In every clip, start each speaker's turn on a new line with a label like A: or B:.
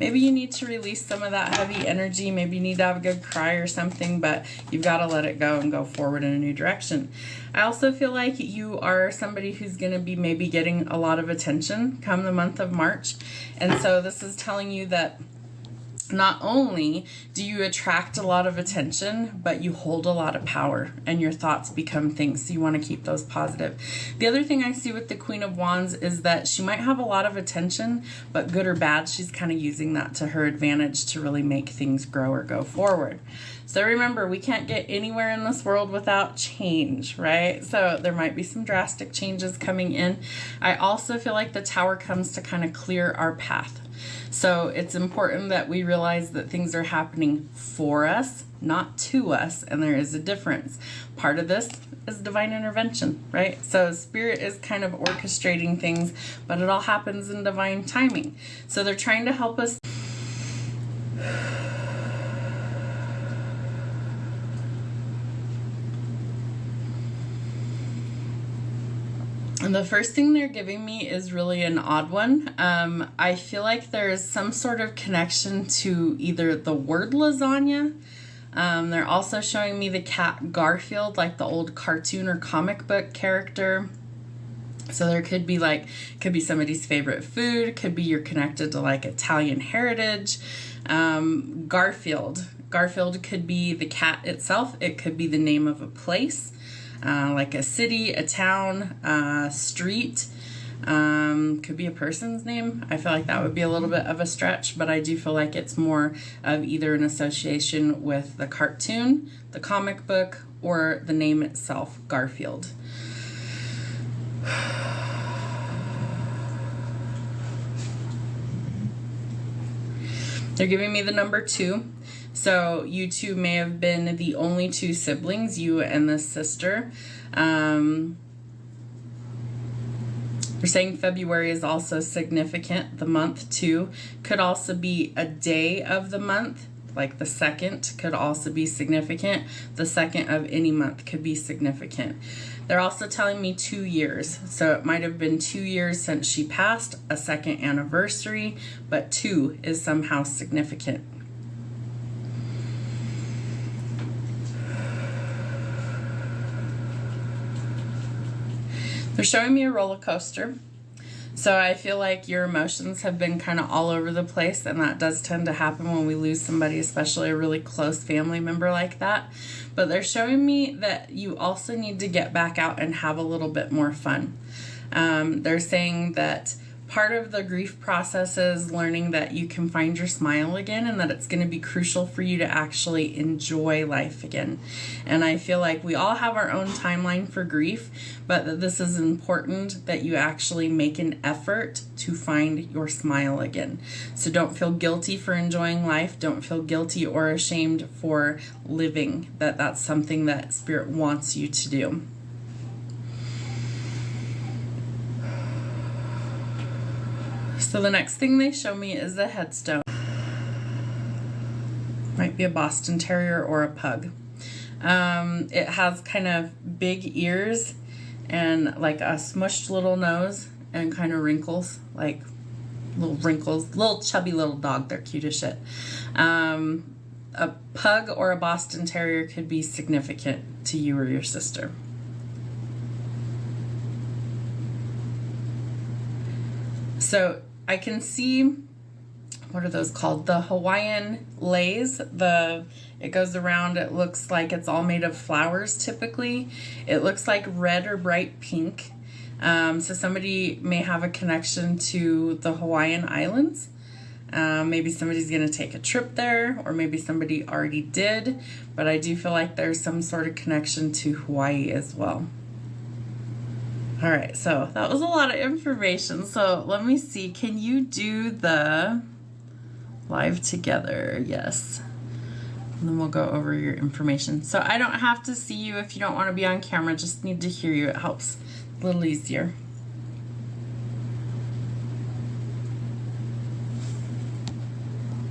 A: Maybe you need to release some of that heavy energy. Maybe you need to have a good cry or something, but you've got to let it go and go forward in a new direction. I also feel like you are somebody who's going to be maybe getting a lot of attention come the month of March. And so this is telling you that not only do you attract a lot of attention, but you hold a lot of power and your thoughts become things. So you want to keep those positive. The other thing I see with the Queen of Wands is that she might have a lot of attention, but good or bad, she's kind of using that to her advantage to really make things grow or go forward. So remember, we can't get anywhere in this world without change, right? So there might be some drastic changes coming in. I also feel like the Tower comes to kind of clear our path. So it's important that we realize that things are happening for us, not to us, and there is a difference. Part of this is divine intervention, right? So Spirit is kind of orchestrating things, but it all happens in divine timing. So they're trying to help us. And the first thing they're giving me is really an odd one. I feel like there is some sort of connection to either the word lasagna. They're also showing me the cat Garfield, like the old cartoon or comic book character. So there could be somebody's favorite food, could be you're connected to like Italian heritage. Garfield could be the cat itself. It could be the name of a place. Like a city, a town, street, could be a person's name. I feel like that would be a little bit of a stretch, but I do feel like it's more of either an association with the cartoon, the comic book, or the name itself, Garfield. They're giving me the number 2. So you two may have been the only 2 siblings, you and this sister. They're saying February is also significant. The month 2 could also be a day of the month, like the 2nd could also be significant. The 2nd of any month could be significant. They're also telling me 2 years. So it might have been 2 years since she passed, a 2nd anniversary, but 2 is somehow significant. They're showing me a roller coaster. So I feel like your emotions have been kind of all over the place, and that does tend to happen when we lose somebody, especially a really close family member like that. But they're showing me that you also need to get back out and have a little bit more fun. They're saying that part of the grief process is learning that you can find your smile again, and that it's going to be crucial for you to actually enjoy life again. And I feel like we all have our own timeline for grief, but that this is important that you actually make an effort to find your smile again. So don't feel guilty for enjoying life. Don't feel guilty or ashamed for living. That's something that Spirit wants you to do. So the next thing they show me is a headstone. Might be a Boston Terrier or a pug. It has kind of big ears and like a smushed little nose and kind of wrinkles, like little wrinkles, little chubby little dog. They're cute as shit. A pug or a Boston Terrier could be significant to you or your sister. So I can see, what are those called? The Hawaiian leis. It goes around, it looks like it's all made of flowers typically. It looks like red or bright pink. So somebody may have a connection to the Hawaiian Islands. Maybe somebody's going to take a trip there, or maybe somebody already did. But I do feel like there's some sort of connection to Hawaii as well. All right, so that was a lot of information. So let me see. Can you do the live together? Yes. And then we'll go over your information. So I don't have to see you if you don't want to be on camera. Just need to hear you. It helps a little easier.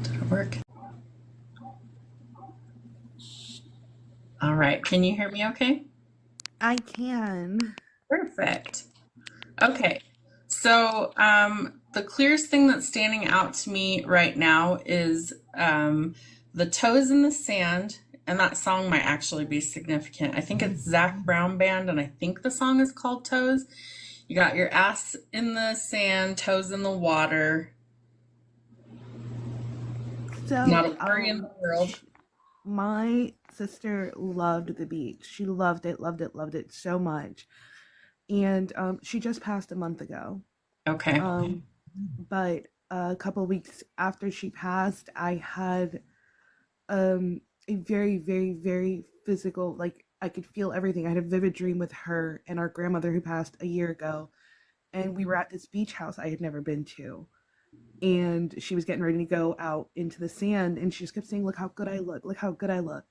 A: Did it work? All right. Can you hear me okay?
B: I can.
A: Perfect. Okay. So the clearest thing that's standing out to me right now is the toes in the sand. And that song might actually be significant. I think it's Zach Brown Band, and I think the song is called Toes. You got your ass in the sand, toes in the water.
B: So,
A: Not a worry in the world.
B: my sister loved the beach. She loved it, loved it, loved it so much. And she just passed a month ago.
A: Okay.
B: But a couple weeks after she passed, I had a very, very, very physical, like I could feel everything. I had a vivid dream with her and our grandmother who passed a year ago. And we were at this beach house I had never been to. And she was getting ready to go out into the sand, and she just kept saying, "Look how good I look, look how good I look."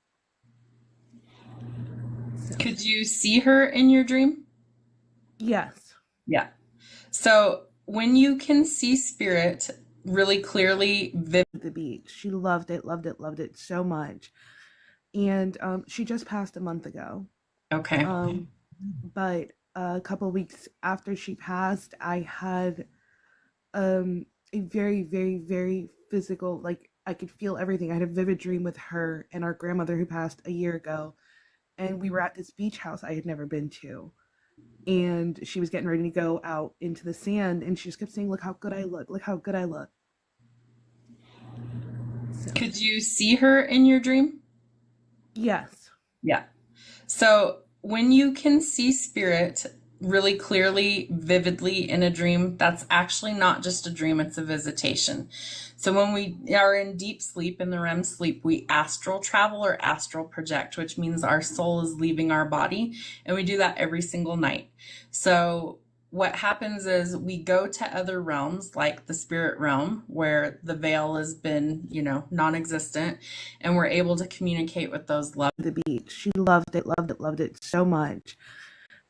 B: So,
A: Could you see her in your dream?
B: yes.
A: Yeah. So when you can see spirit really clearly,
B: The beach. She loved it, loved it, loved it so much. And she just passed a month ago.
A: okay.
B: But a couple weeks after she passed, I had a very, very, very physical, like I could feel everything. I had a vivid dream with her and our grandmother who passed a year ago. And we were at this beach house I had never been to. And she was getting ready to go out into the sand, and she just kept saying, "Look how good I look, look how good I look." So,
A: Could you see her in your dream?
B: yes.
A: Yeah. So when you can see spirit really clearly, vividly in a dream, that's actually not just a dream, it's a visitation. So when we are in deep sleep, in the REM sleep, we astral travel or astral project, which means our soul is leaving our body. And we do that every single night. So what happens is we go to other realms like the spirit realm where the veil has been, non-existent, and we're able to communicate with those loved.
B: The beach. She loved it, loved it, loved it so much.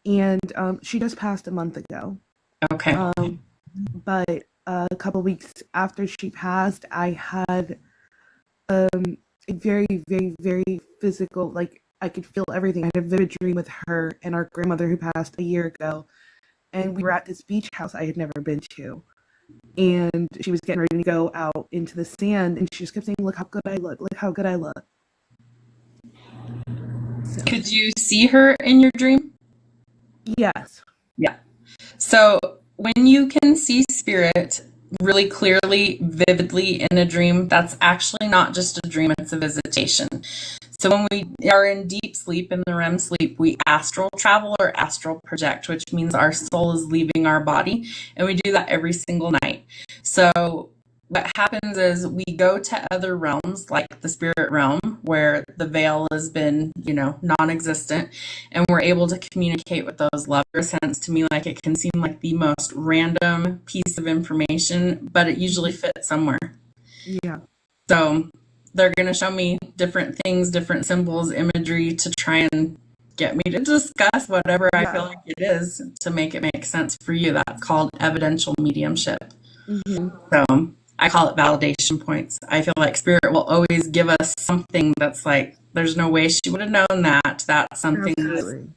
B: And she just passed a month ago.
A: Okay.
B: But a couple weeks after she passed, I had a very, very, very physical, like I could feel everything. I had a vivid dream with her and our grandmother who passed a year ago. And we were at this beach house I had never been to. And she was getting ready to go out into the sand, and she just kept saying, "Look how good I look, look how good I look." So,
A: Could you see her in your dream?
B: yes.
A: Yeah. So when you can see spirit really clearly, vividly in a dream, that's actually not just a dream, it's a visitation. So when we are in deep sleep, in the REM sleep, we astral travel or astral project, which means our soul is leaving our body. And we do that every single night. So what happens is we go to other realms like the spirit realm where the veil has been, non-existent, and we're able to communicate with those loved. Sense to me like it can seem like the most random piece of information, but it usually fits somewhere.
B: Yeah.
A: So they're going to show me different things, different symbols, imagery to try and get me to discuss whatever I feel like it is to make it make sense for you. That's called evidential mediumship. So I call it validation points. I feel like spirit will always give us something that's like, there's no way she would have known that. That's something that,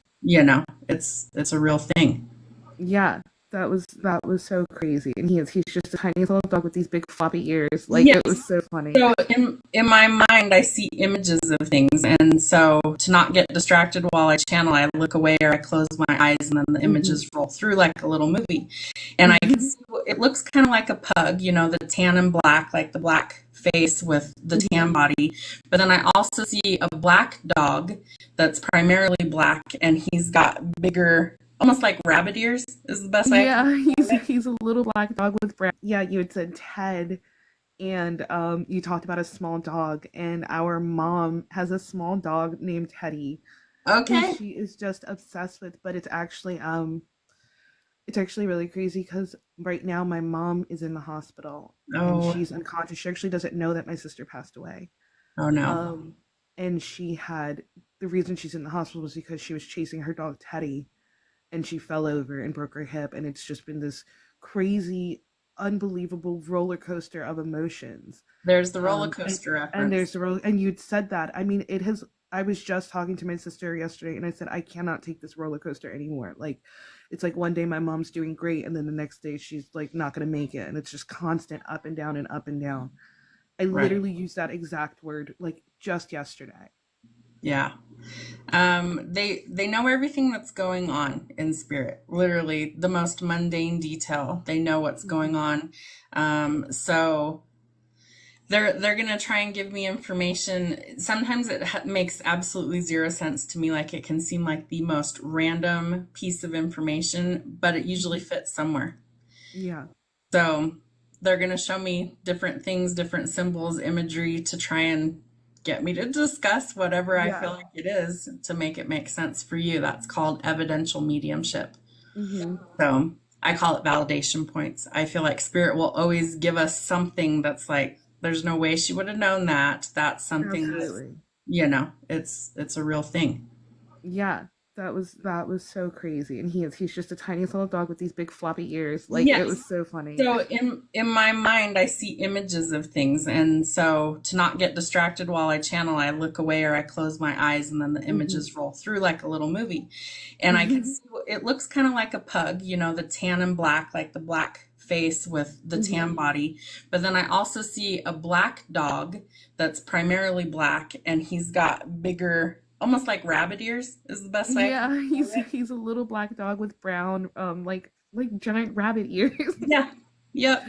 A: it's a real thing.
B: Yeah, that was so crazy. And he's just a tiny little dog with these big floppy ears. Like, yes. It was so funny.
A: So in my mind, I see images of things, and so to not get distracted while I channel, I look away or I close my eyes, and then the images roll through like a little movie. And I can see it looks kind of like a pug, the tan and black, like the black face with the tan body. But then I also see a black dog that's primarily black, and he's got bigger, almost like rabbit ears is the best way.
B: Yeah, he's a little black dog with brown. Yeah, you had said Ted, and you talked about a small dog, and our mom has a small dog named Teddy.
A: Okay.
B: She is just obsessed with, but it's actually really crazy because right now my mom is in the hospital and she's unconscious. She actually doesn't know that my sister passed away.
A: Oh no.
B: And the reason she's in the hospital was because she was chasing her dog Teddy, and she fell over and broke her hip, and it's just been this crazy, unbelievable roller coaster of emotions.
A: There's the roller coaster reference.
B: And there's and you'd said that. I mean, it has I was just talking to my sister yesterday and I said, I cannot take this roller coaster anymore. Like, it's like one day my mom's doing great and then the next day she's like not going to make it. And it's just constant up and down and up and down. I
A: Right.
B: literally used that exact word like just yesterday.
A: Yeah. They know everything that's going on in spirit. Literally, the most mundane detail. They know what's going on. So they're gonna try and give me information. Sometimes it makes absolutely zero sense to me. Like it can seem like the most random piece of information, but it usually fits somewhere.
B: Yeah.
A: So they're gonna show me different things, different symbols, imagery to try and get me to discuss whatever I feel
B: Yeah.
A: like it is to make it make sense for you. That's called evidential mediumship.
B: Mm-hmm.
A: So I call it validation points. I feel like spirit will always give us something that's like, there's no way she would have known that. That's something that's,
B: Absolutely.
A: it's a real thing.
B: Yeah. That was so crazy. And he's just a tiny little dog with these big floppy ears. Like it
A: Yes.
B: was so funny.
A: So in my mind, I see images of things, and so to not get distracted while I channel, I look away or I close my eyes, and then the
B: Mm-hmm.
A: images roll through like a little movie, and I can see it looks kind of like a pug, the tan and black, like the black face with the tan
B: Mm-hmm.
A: body, but then I also see a black dog that's primarily black, and he's got bigger, almost like rabbit ears, is the best way I can
B: Yeah, he's
A: describe it.
B: he's a little black dog with brown, like giant rabbit ears.
A: Yeah. Yep.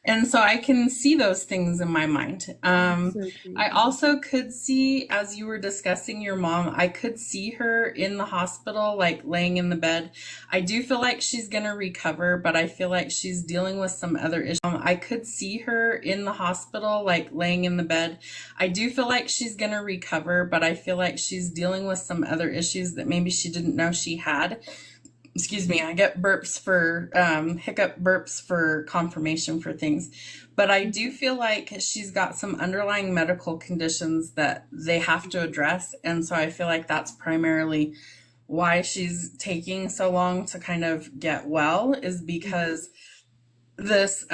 A: And so I can see those things in my mind.
B: It's so
A: I
B: creepy.
A: also could see, as you were discussing your mom, I could see her in the hospital, like laying in the bed. I do feel like she's going to recover, but I feel like she's dealing with some other issues. I could see her in the hospital, like laying in the bed. I do feel like she's going to recover, but I feel like she's dealing with some other issues that maybe she didn't know she had. Excuse me, I get burps for hiccup burps for confirmation for things. But I do feel like she's got some underlying medical conditions that they have to address. And so I feel like that's primarily why she's taking so long to kind of get well, is
B: Mm-hmm.
A: because this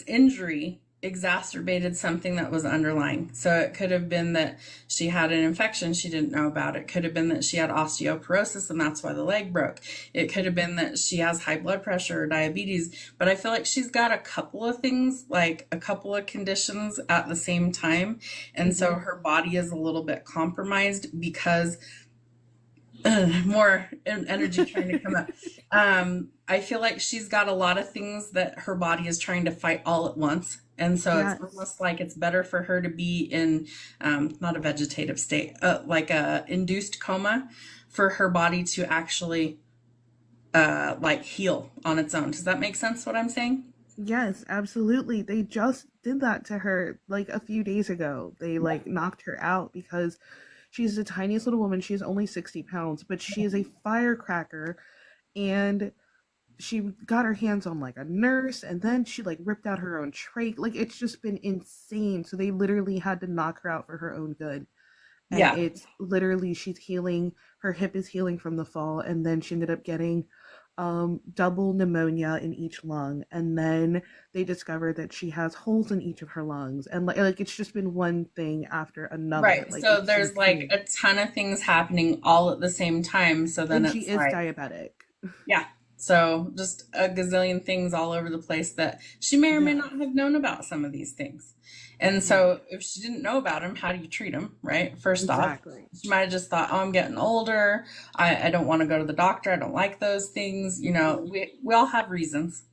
A: injury exacerbated something that was underlying. So it could have been that she had an infection she didn't know about. It could have been that she had osteoporosis and that's why the leg broke. It could have been that she has high blood pressure or diabetes. But I feel like she's got a couple of things, like a couple of conditions at the same time. And so
B: Mm-hmm.
A: her body is a little bit compromised because more energy trying to come up. I feel like she's got a lot of things that her body is trying to fight all at once. And so it's
B: Yes.
A: almost like it's better for her to be in not a vegetative state, like a induced coma, for her body to actually like heal on its own. Does that make sense what I'm saying?
B: Yes, absolutely. They just did that to her like a few days ago. They like knocked her out because she's the tiniest little woman. She's only 60 pounds, but she is a firecracker. And she got her hands on like a nurse and then she like ripped out her own trach. Like it's just been insane. So they literally had to knock her out for her own good. And
A: Yeah.
B: it's literally she's healing, her hip is healing from the fall, and then she ended up getting double pneumonia in each lung, and then they discovered that she has holes in each of her lungs, and like it's just been one thing after another.
A: Right.
B: Like
A: So
B: it's
A: there's like
B: insane.
A: a ton of things happening all at the same time. So then
B: And she
A: it's
B: is
A: like,
B: diabetic.
A: yeah. So just a gazillion things all over the place that she may or may
B: Yes.
A: not have known about some of these things. And
B: Hmm.
A: so if she didn't know about them, how do you treat them, right? First off,
B: Exactly.
A: she might have just thought, oh, I'm getting older. I don't want to go to the doctor. I don't like those things.
B: Hmm.
A: We all have reasons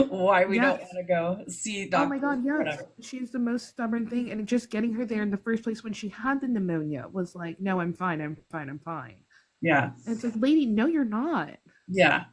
A: why we don't
B: Yes.
A: want to go see
B: Oh my
A: doctors
B: god,
A: or
B: yes.
A: whatever.
B: She's the most stubborn thing, and just getting her there in the first place when she had the pneumonia was like, no, I'm fine, I'm fine, I'm fine.
A: Yeah.
B: And it's like, lady, no, you're not.
A: Yeah.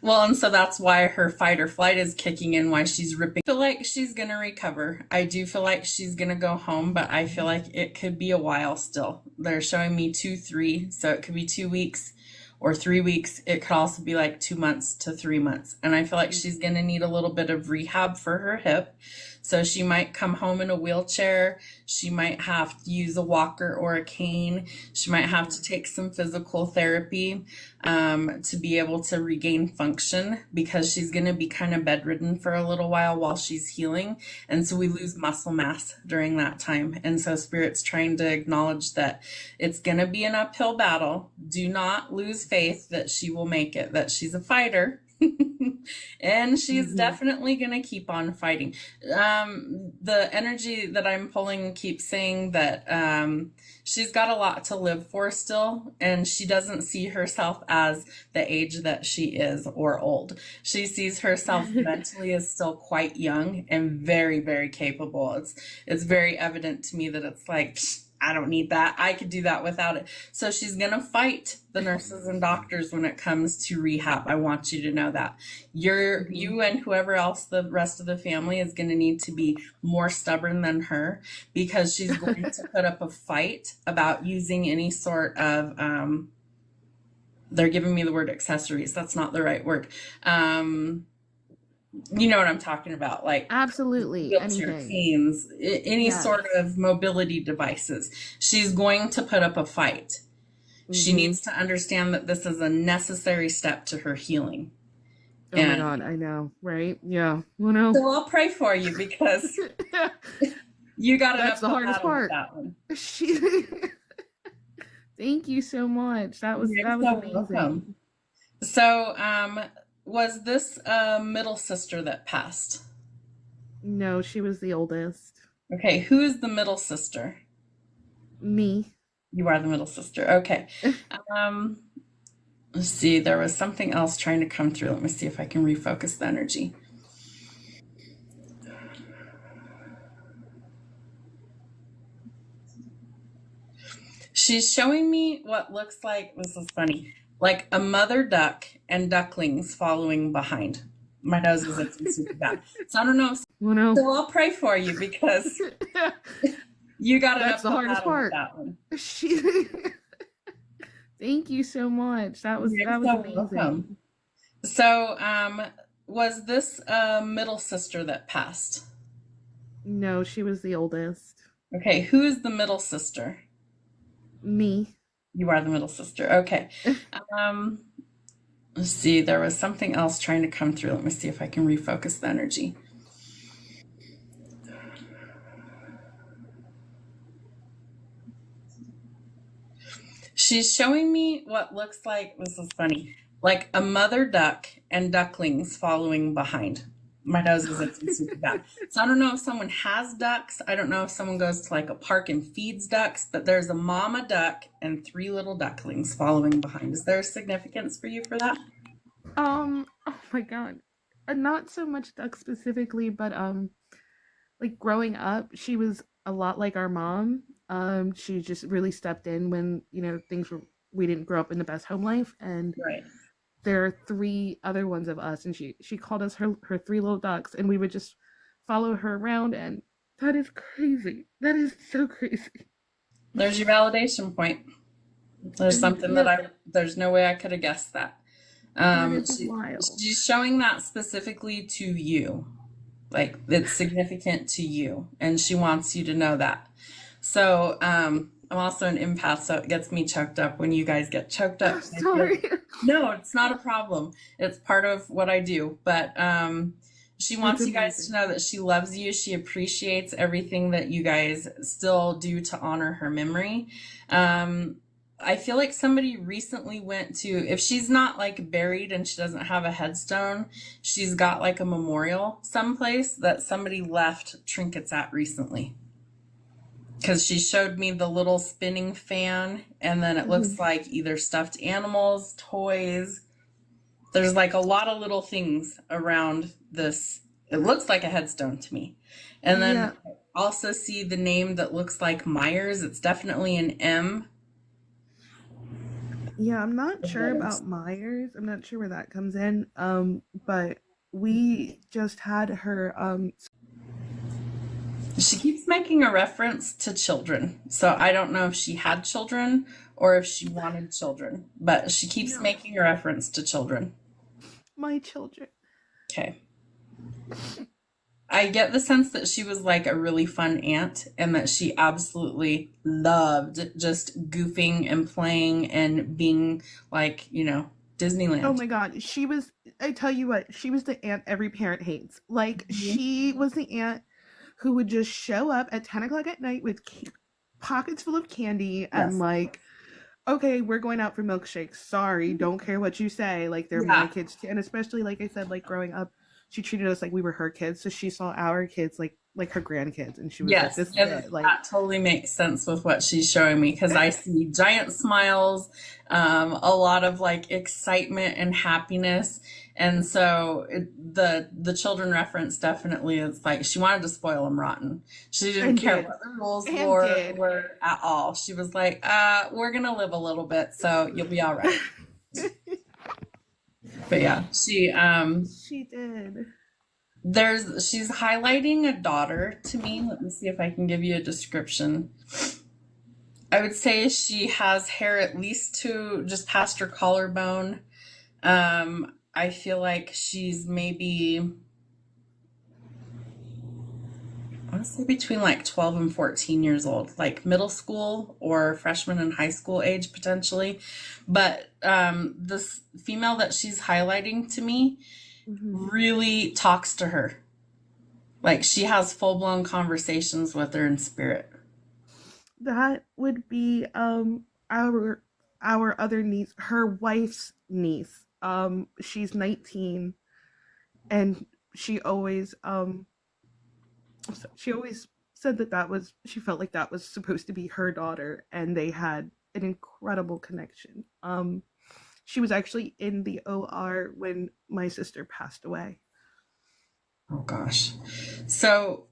A: Well, and so that's why her fight or flight is kicking in, why she's ripping. I feel like she's going to recover. I do feel like she's going to go home, but I feel like it could be a while still. They're showing me 2, 3, so it could be 2 weeks or 3 weeks. It could also be like 2 months to 3 months. And I feel like she's going to need a little bit of rehab for her hip. So she might come home in a wheelchair. She might have to use a walker or a cane. She might have to take some physical therapy to be able to regain function, because she's going to be kind of bedridden for a little while she's healing. And so we lose muscle mass during that time. And so Spirit's trying to acknowledge that it's going to be an uphill battle. Do not lose faith that she will make it, that she's a fighter. And she's definitely going to keep on fighting. The energy that I'm pulling keeps saying that she's got a lot to live for still, and she doesn't see herself as the age that she is or old. She sees herself mentally as still quite young and very, very capable. It's very evident to me that it's like, I don't need that. I could do that without it. So she's going to fight the nurses and doctors when it comes to rehab. I want you to know that. You and whoever else the rest of the family is going to need to be more stubborn than her, because she's going to put up a fight about using any sort of, they're giving me the word accessories. That's not the right word. You know what I'm talking about, like
B: Absolutely.
A: wheelchair
B: Anything.
A: canes, any
B: Yes.
A: sort of mobility devices. She's going to put up a fight. She needs to understand that this is a necessary step to her healing.
B: Oh my God, I know, right? Yeah. Well, no.
A: So I'll pray for you, because you got
B: That's the hardest part.
A: That one.
B: Thank you so much. That was amazing.
A: Welcome. So, was this a middle sister that passed?
B: No, she was the oldest.
A: Okay, who is the middle sister?
B: Me.
A: You are the middle sister. Okay. Let's see. There was something else trying to come through. Let me see if I can refocus the energy. She's showing me what looks like, this is funny, like a mother duck and ducklings following behind. My nose is itching super bad. So I don't know.
B: Well, no.
A: So I'll pray for you, because you got it.
B: That's the hardest part.
A: That one.
B: Thank you so much. That was amazing.
A: Welcome. So, was this a middle sister that passed?
B: No, she was the oldest.
A: Okay, who is the middle sister?
B: Me.
A: You are the middle sister. Okay. Let's see. There was something else trying to come through. Let me see if I can refocus the energy. She's showing me what looks like, this is funny, like a mother duck and ducklings following behind. My nose is itching super bad. So I don't know if someone has ducks. I don't know if someone goes to like a park and feeds ducks, but there's a mama duck and 3 little ducklings following behind. Is there a significance for you for that?
B: Oh my God. Not so much duck specifically, but like growing up, she was a lot like our mom. She just really stepped in when, we didn't grow up in the best home life, and
A: Right.
B: there are 3 other ones of us, and she called us her 3 little ducks, and we would just follow her around, and that is crazy. That is so crazy.
A: There's your validation point. There's something there's no way I could have guessed that.
B: That is wild.
A: She's showing that specifically to you. Like, it's significant to you, and she wants you to know that. So, I'm also an empath, so it gets me choked up when you guys get choked up.
B: Sorry.
A: No, it's not a problem. It's part of what I do. But she wants you guys to know that she loves you. She appreciates everything that you guys still do to honor her memory. I feel like somebody recently went to, if she's not like buried and she doesn't have a headstone, she's got like a memorial someplace that somebody left trinkets at recently. Because she showed me the little spinning fan, and then it looks like either stuffed animals, toys. There's like a lot of little things around this. It looks like a headstone to me. And then I also see the name that looks like Myers. It's definitely an M.
B: Yeah, I'm not sure about Myers. I'm not sure where that comes in. But we just had her
A: She keeps making a reference to children. So I don't know if she had children or if she wanted children, but she keeps making a reference to children.
B: My children.
A: Okay. I get the sense that she was like a really fun aunt and that she absolutely loved just goofing and playing and being like,
B: Oh
A: Disneyland.
B: my God. I tell you what, she was the aunt every parent hates. Like,
A: Mhm.
B: she was the aunt who would just show up at 10 o'clock at night with pockets full of candy and,
A: Yes.
B: like, okay, we're going out for milkshakes. Sorry, don't care what you say. Like, they're my
A: Yeah.
B: kids too. And especially, like I said, like growing up, she treated us like we were her kids. So she saw our kids like her grandkids, and she was like,
A: Yes,
B: "This is
A: and
B: it." Like,
A: that totally makes sense with what she's showing me because I see giant smiles, a lot of like excitement and happiness, and so the children reference definitely is like she wanted to spoil them rotten. She didn't
B: and
A: care
B: did
A: what the rules
B: and did.
A: were at all. She was like, we're gonna live a little bit, so you'll be all right. But yeah,
B: She did.
A: she's highlighting a daughter to me. Let me see if I can give you a description. I would say she has hair at least to just past her collarbone. I feel like she's maybe, I want to say between like 12 and 14 years old, like middle school or freshman in high school age potentially. But this female that she's highlighting to me
B: Mhm.
A: really talks to her. Like she has full blown conversations with her in spirit.
B: That would be our other niece, her wife's niece. She's 19, and she always said that she felt like that was supposed to be her daughter, and they had an incredible connection. She was actually in the OR when my sister passed away.
A: Oh gosh. So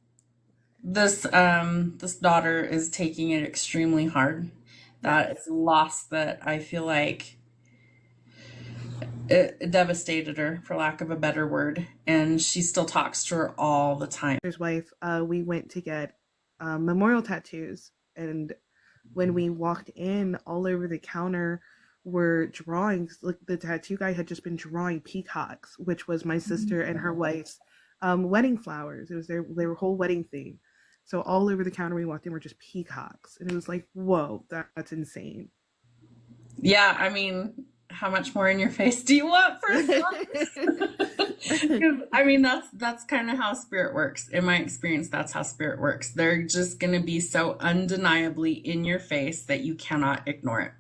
A: this daughter is taking it extremely hard. That
B: Yes.
A: is a loss that I feel like it devastated her, for lack of a better word, and she still talks to her all the time.
B: His wife, we went to get memorial tattoos, and when we walked in, all over the counter were drawings. Like, the tattoo guy had just been drawing peacocks, which was my sister and her wife's wedding flowers. It was their whole wedding theme. So all over the counter we walked in were just peacocks, and it was like, whoa, that's insane.
A: Yeah, I mean, how much more in your face do you want for as long? 'Cause, I mean, that's kind of how spirit works. In my experience, that's how spirit works. They're just going to be so undeniably in your face that you cannot ignore it.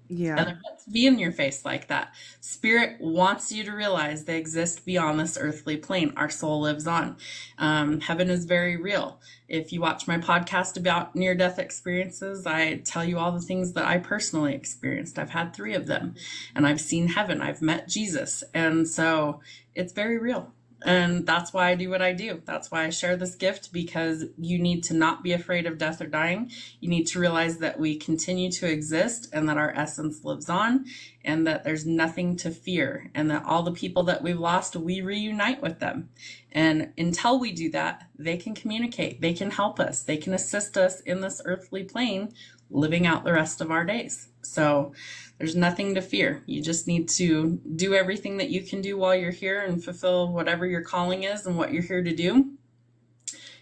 A: And
B: Yeah.
A: they're meant to be in your face like that. Spirit wants you to realize they exist beyond this earthly plane. Our soul lives on. Heaven is very real. If you watch my podcast about near death experiences, I tell you all the things that I personally experienced. I've had 3 of them, and I've seen heaven. I've met Jesus. And so it's very real. And that's why I do what I do. That's why I share this gift, because you need to not be afraid of death or dying. You need to realize that we continue to exist and that our essence lives on and that there's nothing to fear, and that all the people that we've lost, we reunite with them. And until we do that, they can communicate, they can help us, they can assist us in this earthly plane, living out the rest of our days. So there's nothing to fear. You just need to do everything that you can do while you're here and fulfill whatever your calling is and what you're here to do.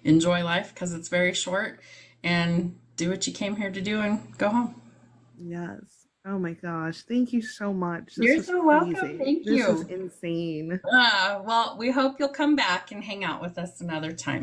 A: Enjoy life because it's very short, and do what you came here to do and go home.
B: Yes. Oh my gosh. Thank you so much. This
A: You're
B: was
A: so welcome.
B: crazy.
A: Thank
B: This was
A: you.
B: insane.
A: Well, we hope you'll come back and hang out with us another time.